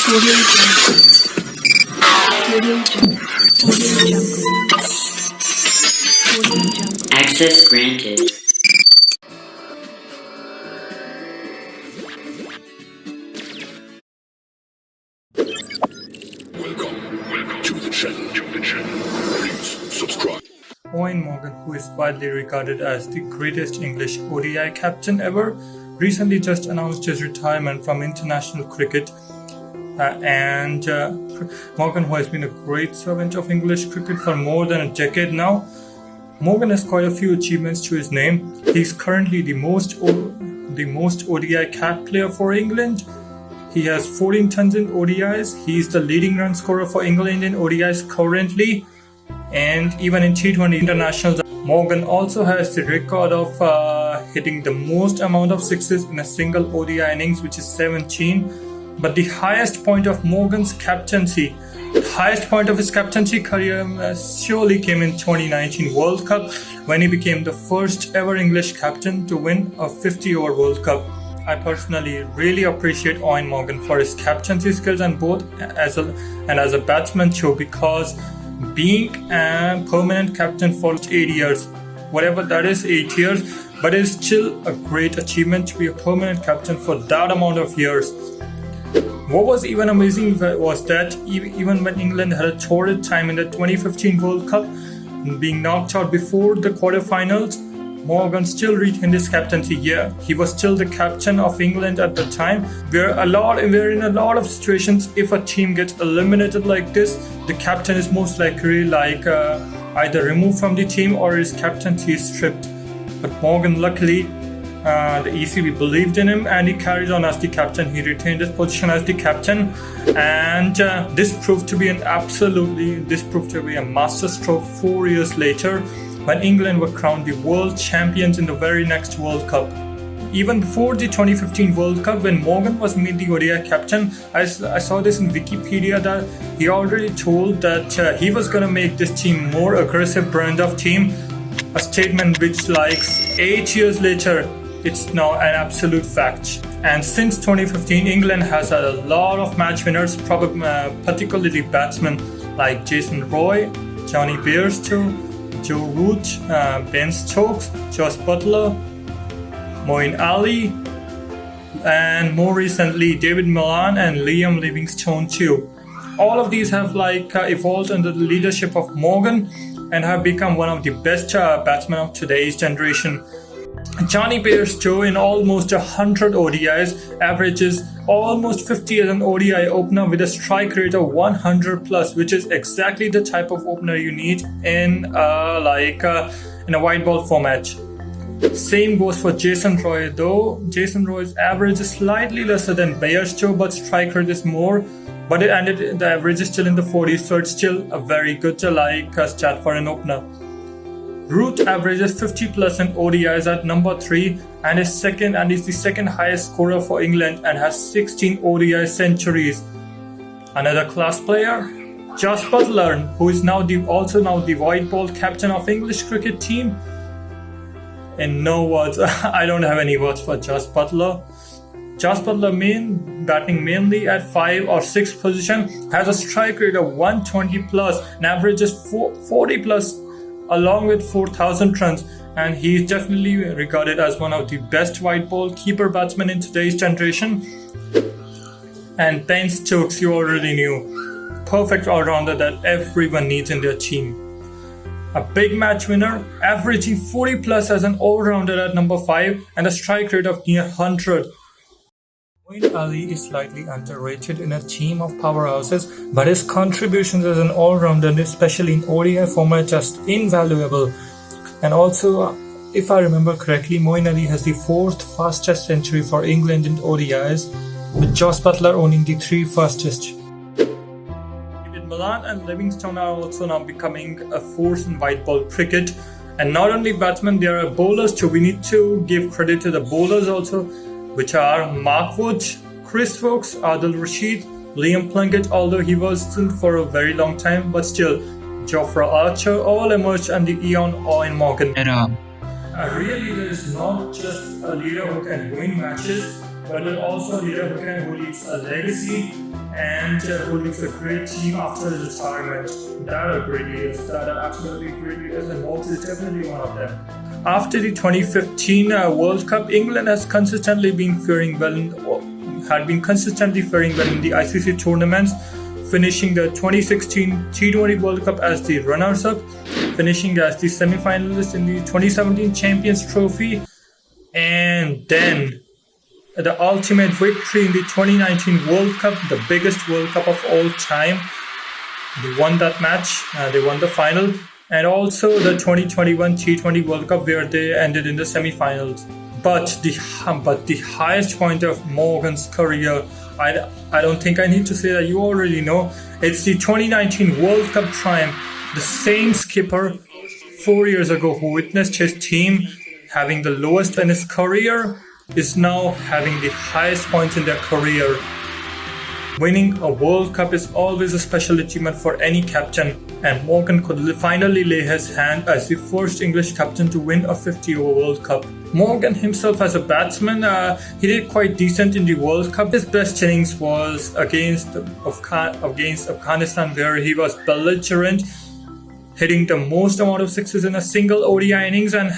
Audio Jungle. Audio Jungle. Audio Jungle. Audio Jungle. Access granted. Welcome to the channel. Please subscribe. Eoin Morgan, who is widely regarded as the greatest English ODI captain ever, recently just announced his retirement from international cricket. Morgan, who has been a great servant of English cricket for more than a decade now, Morgan has quite a few achievements to his name. He's currently the most ODI cap player for England. He has 14 tons in ODIs. He's the leading run scorer for England in ODIs currently. And even in T20 internationals, Morgan also has the record of hitting the most amount of sixes in a single ODI innings, which is 17. But the highest point of Morgan's captaincy, the highest point of his captaincy career surely came in 2019 World Cup, when he became the first ever English captain to win a 50-over World Cup. I personally really appreciate Eoin Morgan for his captaincy skills and as a batsman too, because being a permanent captain for 8 years, whatever that is, 8 years, but it's still a great achievement to be a permanent captain for that amount of years. What was even amazing was that even when England had a torrid time in the 2015 World Cup, being knocked out before the quarterfinals, Morgan still retained his captaincy. Yeah, he was still the captain of England at the time. We're in a lot of situations, if a team gets eliminated like this, the captain is most likely either removed from the team or his captaincy is stripped. But Morgan, luckily, the ECB believed in him and he carried on as the captain. He retained his position as the captain, and this proved to be a masterstroke 4 years later, when England were crowned the world champions in the very next World Cup. Even before the 2015 World Cup, when Morgan was made the ODI captain, I saw this in Wikipedia that he already told that he was going to make this team more aggressive brand of team, a statement which 8 years later, it's now an absolute fact. And since 2015, England has had a lot of match winners, particularly batsmen like Jason Roy, Johnny Bairstow, Joe Root, Ben Stokes, Josh Buttler, Moeen Ali, and more recently David Millan and Liam Livingstone too. All of these have evolved under the leadership of Morgan and have become one of the best batsmen of today's generation. Johnny Bairstow, in almost 100 ODIs, averages almost 50 as an ODI opener with a strike rate of 100 plus, which is exactly the type of opener you need in a white ball format. Same goes for Jason Roy, though Jason Roy's average is slightly lesser than Bairstow, but strike rate is more. But the average is still in the 40s, so it's still a very good stat for an opener. Root averages 50 plus in ODIs at number 3 and is the second highest scorer for England and has 16 ODI centuries. Another class player, Josh Buttler, who is also the white ball captain of English cricket team. In no words, I don't have any words for Josh Buttler. Josh Buttler, batting mainly at 5 or 6 position, has a strike rate of 120 plus and averages 40 plus along with 4,000 runs, and he is definitely regarded as one of the best white ball keeper batsmen in today's generation. And Ben Stokes, you already knew, perfect all-rounder that everyone needs in their team. A big match winner, averaging 40 plus as an all-rounder at number 5 and a strike rate of near 100. Moeen Ali is slightly underrated in a team of powerhouses, but his contributions as an all-rounder, especially in ODI format, are just invaluable. And also, if I remember correctly, Moeen Ali has the 4th fastest century for England in ODIs, with Josh Buttler owning the 3 fastest. David Millan and Livingstone are also now becoming a force in white ball cricket. And not only batsmen, there are bowlers too. We need to give credit to the bowlers also, which are Mark Wood, Chris Vokes, Adil Rashid, Liam Plunkett, although he wasn't for a very long time, but still, Jofra Archer, all emerged under Eoin Morgan. A real leader is not just a leader who can win matches, but also a leader who leaves a legacy and who leads a great team after his retirement. That are great leaders. That are absolutely great leaders, and Morgan is definitely one of them. After the 2015 World Cup, England had been consistently faring well in the ICC tournaments, finishing the 2016 T20 World Cup as the runners-up, finishing as the semi-finalists in the 2017 Champions Trophy, and then the ultimate victory in the 2019 World Cup, the biggest World Cup of all time. They won that match, they won the final, and also the 2021 T20 World Cup where they ended in the semi-finals. But the highest point of Morgan's career, I don't think I need to say that, you already know. It's the 2019 World Cup triumph. The same skipper 4 years ago who witnessed his team having the lowest in his career is now having the highest points in their career. Winning a World Cup is always a special achievement for any captain, and Morgan could finally lay his hand as the first English captain to win a 50-over World Cup. Morgan himself as a batsman, he did quite decent in the World Cup. His best innings was against Afghanistan, where he was belligerent, hitting the most amount of sixes in a single ODI innings and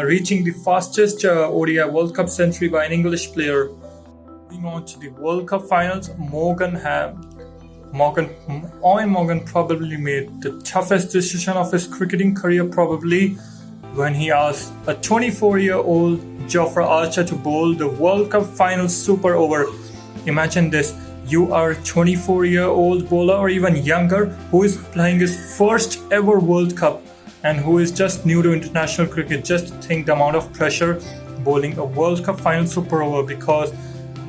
reaching the fastest ODI World Cup century by an English player. Moving on to the World Cup finals, Eoin Morgan probably made the toughest decision of his cricketing career, probably, when he asked a 24-year-old Jofra Archer to bowl the World Cup final super over. Imagine this. You are a 24-year-old bowler or even younger who is playing his first ever World Cup and who is just new to international cricket. Just think the amount of pressure bowling a World Cup final super over, because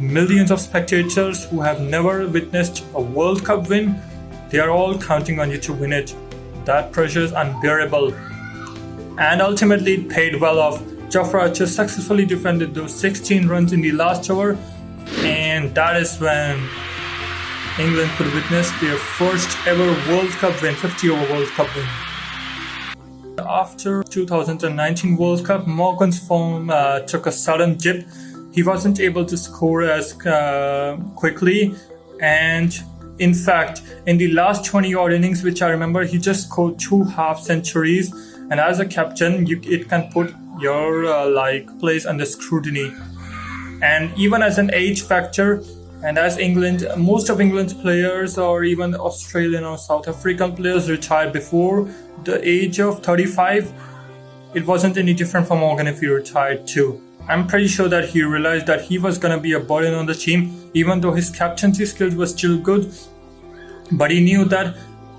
millions of spectators who have never witnessed a World Cup win, they are all counting on you to win it. That pressure is unbearable. And ultimately it paid well off. Jofra Archer successfully defended those 16 runs in the last over, and that is when England could witness their first ever World Cup win, 50-over World Cup win. After 2019 World Cup, Morgan's form took a sudden dip. He wasn't able to score as quickly, and in fact, in the last 20-odd innings, which I remember, he just scored 2 half centuries. And as a captain, it can put your place under scrutiny. And even as an age factor, and as most of England's players, or even Australian or South African players, retired before the age of 35, it wasn't any different for Morgan if he retired too. I'm pretty sure that he realized that he was going to be a burden on the team, even though his captaincy skills were still good. But he knew that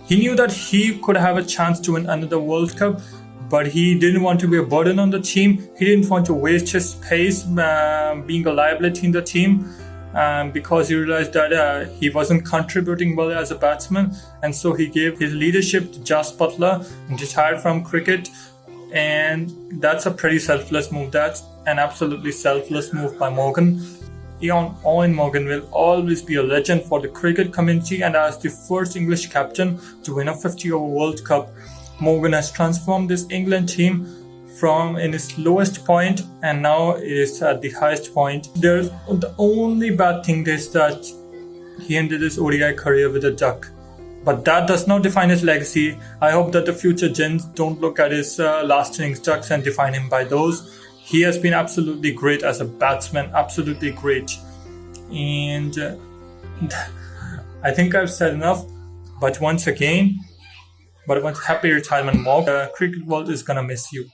he could have a chance to win another World Cup, but he didn't want to be a burden on the team. He didn't want to waste his space being a liability in the team, because he realized that he wasn't contributing well as a batsman, and so he gave his leadership to Jos Buttler and retired from cricket. And that's a pretty selfless move. That's an absolutely selfless move by Morgan. Eoin Morgan will always be a legend for the cricket community, and as the first English captain to win a 50-over World Cup, Morgan has transformed this England team from in its lowest point, and now it is at the highest point. The only bad thing is that he ended his ODI career with a duck. But that does not define his legacy. I hope that the future gens don't look at his last innings ducks and define him by those. He has been absolutely great as a batsman, absolutely great. And I think I've said enough. But once happy retirement, Morgan. The cricket world is gonna miss you.